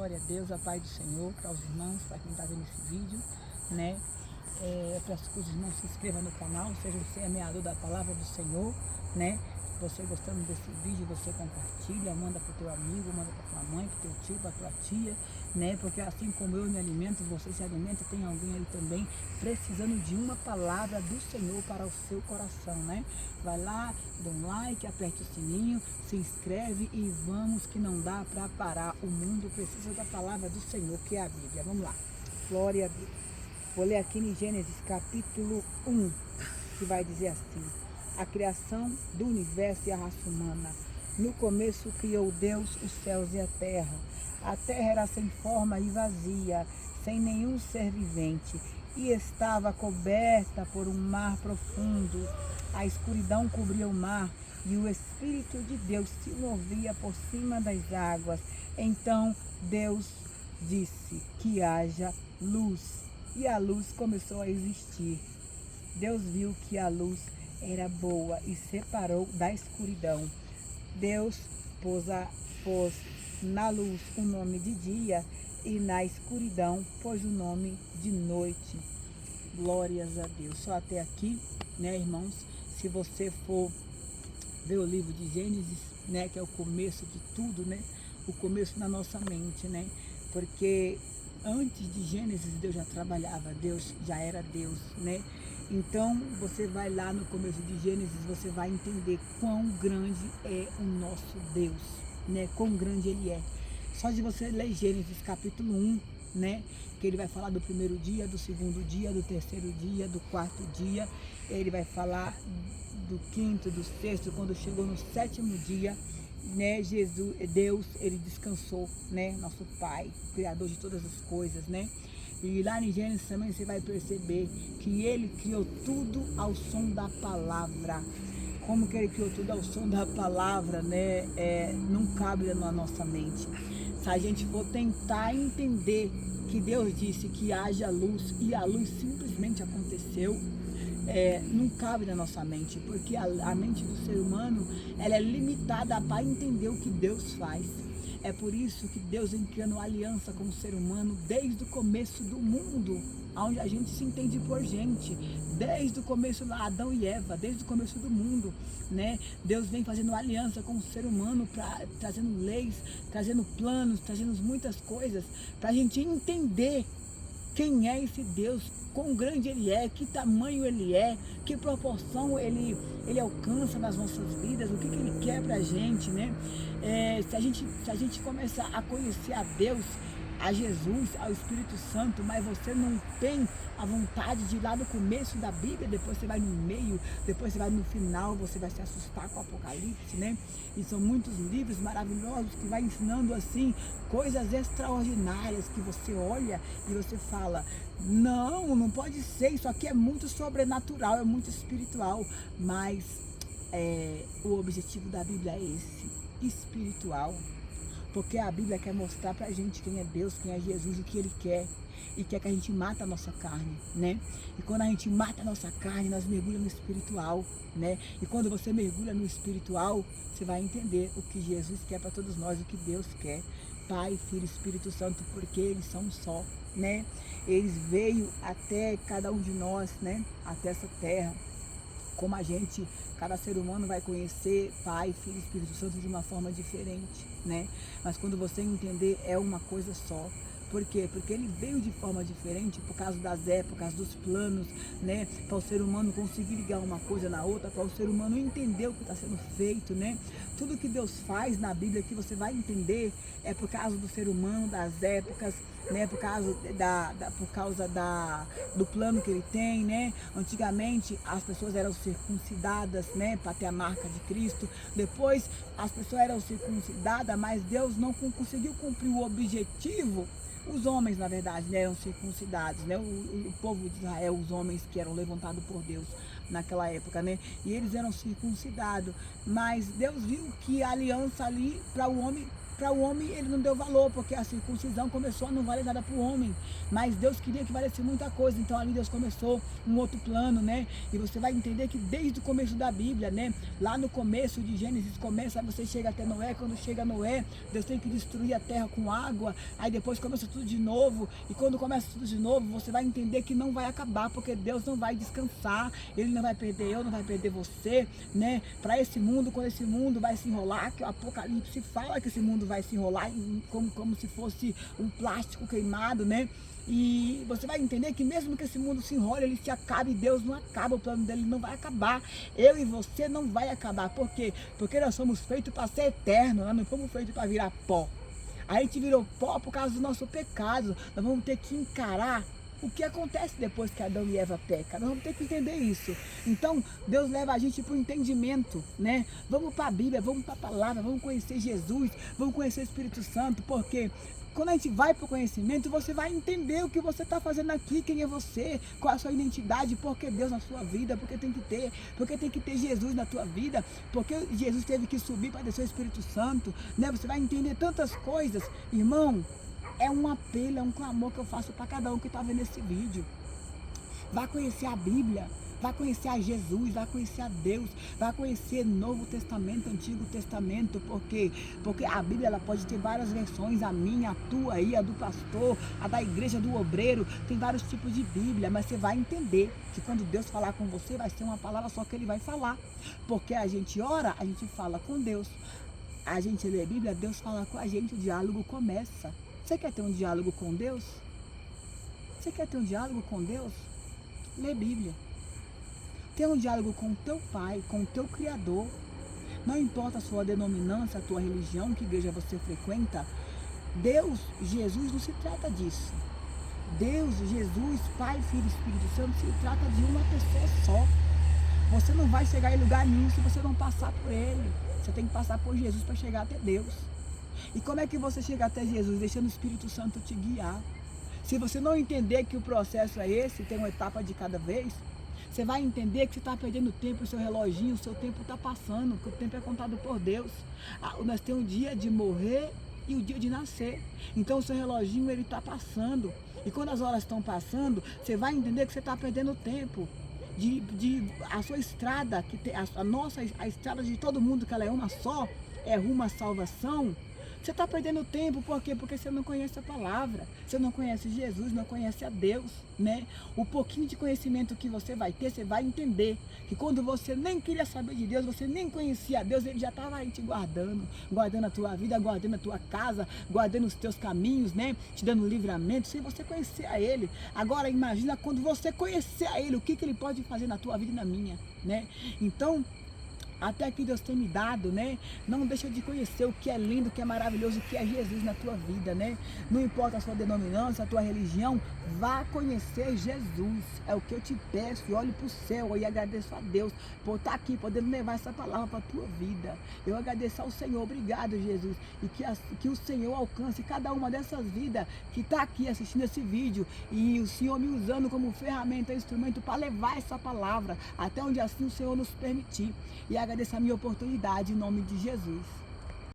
Glória a Deus, a paz do Senhor, para os irmãos, para quem está vendo esse vídeo, né? Eu peço que os irmãos se inscrevam no canal, sejam semeador da palavra do Senhor, né? Você gostando desse vídeo, você compartilha, manda para o teu amigo, manda para tua mãe, para o teu tio, para tua tia, né? Porque assim como eu me alimento, você se alimenta, tem alguém aí também precisando de uma palavra do Senhor para o seu coração, né? Vai lá, dá um like, aperte o sininho, se inscreve e vamos que não dá para parar. O mundo precisa da palavra do Senhor, que é a Bíblia. Vamos lá. Glória a Deus. Vou ler aqui em Gênesis capítulo 1, que vai dizer assim: a criação do universo e a raça humana. No começo criou Deus os céus e a terra. A terra era sem forma e vazia, sem nenhum ser vivente, e estava coberta por um mar profundo. A escuridão cobria o mar, e o Espírito de Deus se movia por cima das águas. Então Deus disse que haja luz, e a luz começou a existir. Deus viu que a luz era boa e separou da escuridão. Deus pôs na luz o nome de dia e na escuridão pôs o nome de noite. Glórias a Deus. Só até aqui, né, irmãos? Se você for ver o livro de Gênesis, né, que é o começo de tudo, né? O começo na nossa mente, né? Porque antes de Gênesis Deus já trabalhava, Deus já era Deus, né? Então você vai lá no começo de Gênesis, você vai entender quão grande é o nosso Deus, né? Quão grande Ele é. Só de você ler Gênesis capítulo 1, né? Que ele vai falar do primeiro dia, do segundo dia, do terceiro dia, do quarto dia. Ele vai falar do quinto, do sexto, quando chegou no sétimo dia, né? Deus, ele descansou, né? Nosso Pai, Criador de todas as coisas, né? E lá em Gênesis também você vai perceber que ele criou tudo ao som da palavra. Como que ele criou tudo ao som da palavra, né? Não cabe na nossa mente. Se a gente for tentar entender que Deus disse que haja luz e a luz simplesmente aconteceu, não cabe na nossa mente, porque a mente do ser humano ela é limitada para entender o que Deus faz. É por isso que Deus vem criando aliança com o ser humano desde o começo do mundo, onde a gente se entende por gente, desde o começo lá, Adão e Eva, desde o começo do mundo, né? Deus vem fazendo aliança com o ser humano, trazendo leis, trazendo planos, trazendo muitas coisas, para a gente entender quem é esse Deus, quão grande Ele é, que tamanho Ele é, que proporção Ele alcança nas nossas vidas, o que Ele quer pra gente, né? Se a gente começar a conhecer a Deus, a Jesus, ao Espírito Santo, mas você não tem a vontade de ir lá no começo da Bíblia, depois você vai no meio, depois você vai no final, você vai se assustar com o Apocalipse, né? E são muitos livros maravilhosos que vai ensinando assim coisas extraordinárias que você olha e você fala: não pode ser, isso aqui é muito sobrenatural, é muito espiritual, mas o objetivo da Bíblia é esse, espiritual. Porque a Bíblia quer mostrar pra gente quem é Deus, quem é Jesus, o que Ele quer. E quer que a gente mata a nossa carne, né? E quando a gente mata a nossa carne, nós mergulhamos no espiritual, né? E quando você mergulha no espiritual, você vai entender o que Jesus quer para todos nós, o que Deus quer. Pai, Filho, Espírito Santo, porque eles são um só, né? Eles veio até cada um de nós, né? Até essa terra. Como a gente, cada ser humano vai conhecer Pai, Filho e Espírito Santo de uma forma diferente, né? Mas quando você entender, é uma coisa só. Por quê? Porque ele veio de forma diferente por causa das épocas, dos planos, né? Para o ser humano conseguir ligar uma coisa na outra, para o ser humano entender o que está sendo feito, né? Tudo que Deus faz na Bíblia que você vai entender é por causa do ser humano, das épocas, né? Por causa do plano que ele tem, né? Antigamente as pessoas eram circuncidadas, né? Para ter a marca de Cristo. Depois as pessoas eram circuncidadas, mas Deus não conseguiu cumprir o objetivo. Os homens, na verdade, né, eram circuncidados, né? O povo de Israel, os homens que eram levantados por Deus naquela época, né? E eles eram circuncidados. Mas Deus viu que a aliança ali para o homem para o homem ele não deu valor, porque a circuncisão começou a não valer nada para o homem, mas Deus queria que valesse muita coisa, então ali Deus começou um outro plano, né? E você vai entender que desde o começo da Bíblia, né? Lá no começo de Gênesis começa, você chega até Noé, quando chega Noé, Deus tem que destruir a terra com água, aí depois começa tudo de novo, e quando começa tudo de novo, você vai entender que não vai acabar, porque Deus não vai descansar, Ele não vai perder eu, não vai perder você, né? Para esse mundo, quando esse mundo vai se enrolar, que o Apocalipse fala que esse mundo vai se enrolar como se fosse um plástico queimado, né? E você vai entender que mesmo que esse mundo se enrole, ele se acabe, Deus não acaba, o plano dele não vai acabar. Eu e você não vai acabar. Por quê? Porque nós somos feitos para ser eternos, nós não fomos feitos para virar pó. A gente virou pó por causa do nosso pecado. Nós vamos ter que encarar o que acontece depois que Adão e Eva pecam. Nós vamos ter que entender isso. Então, Deus leva a gente para o entendimento, né? Vamos para a Bíblia, vamos para a palavra, vamos conhecer Jesus, vamos conhecer o Espírito Santo, porque quando a gente vai para o conhecimento, você vai entender o que você está fazendo aqui, quem é você, qual a sua identidade, por que Deus na sua vida, porque tem que ter Jesus na tua vida, porque Jesus teve que subir para descer o Espírito Santo, né? Você vai entender tantas coisas, irmão. É um apelo, é um clamor que eu faço para cada um que está vendo esse vídeo. Vai conhecer a Bíblia, vai conhecer a Jesus, vai conhecer a Deus, vai conhecer Novo Testamento, Antigo Testamento, porque a Bíblia ela pode ter várias versões, a minha, a tua aí, a do pastor, a da igreja, do obreiro, tem vários tipos de Bíblia, mas você vai entender que quando Deus falar com você, vai ser uma palavra só que Ele vai falar, porque a gente ora, a gente fala com Deus, a gente lê a Bíblia, Deus fala com a gente, o diálogo começa. Você quer ter um diálogo com Deus? Você quer ter um diálogo com Deus? Lê Bíblia. Tem um diálogo com o teu Pai, com o teu Criador. Não importa a sua denominância, a tua religião, que igreja você frequenta. Deus, Jesus, não se trata disso. Deus, Jesus, Pai, Filho e Espírito Santo, se trata de uma pessoa só. Você não vai chegar em lugar nenhum se você não passar por Ele. Você tem que passar por Jesus para chegar até Deus. E como é que você chega até Jesus? Deixando o Espírito Santo te guiar. Se você não entender que o processo é esse, tem uma etapa de cada vez, você vai entender que você está perdendo tempo, o seu reloginho, o seu tempo está passando, que o tempo é contado por Deus. Nós temos o dia de morrer e o dia de nascer. Então o seu reloginho ele está passando. E quando as horas estão passando, você vai entender que você está perdendo tempo. A sua estrada, a estrada de todo mundo, que ela é uma só, é rumo à salvação. Você está perdendo tempo, por quê? Porque você não conhece a palavra, você não conhece Jesus, não conhece a Deus, né? O pouquinho de conhecimento que você vai ter, você vai entender que quando você nem queria saber de Deus, você nem conhecia a Deus, Ele já estava aí te guardando a tua vida, guardando a tua casa, guardando os teus caminhos, né? Te dando livramento, sem você conhecer a Ele. Agora imagina quando você conhecer a Ele, o que Ele pode fazer na tua vida e na minha, né? Então, até que Deus tem me dado, né? Não deixa de conhecer o que é lindo, o que é maravilhoso, o que é Jesus na tua vida, né? Não importa a sua denominância, a tua religião, vá conhecer Jesus. É o que eu te peço. E olhe para o céu e agradeço a Deus por estar aqui, podendo levar essa palavra para a tua vida. Eu agradeço ao Senhor. Obrigado, Jesus. E que o Senhor alcance cada uma dessas vidas que está aqui assistindo esse vídeo. E o Senhor me usando como ferramenta, instrumento para levar essa palavra até onde assim o Senhor nos permitir. E agradeço a minha oportunidade em nome de Jesus.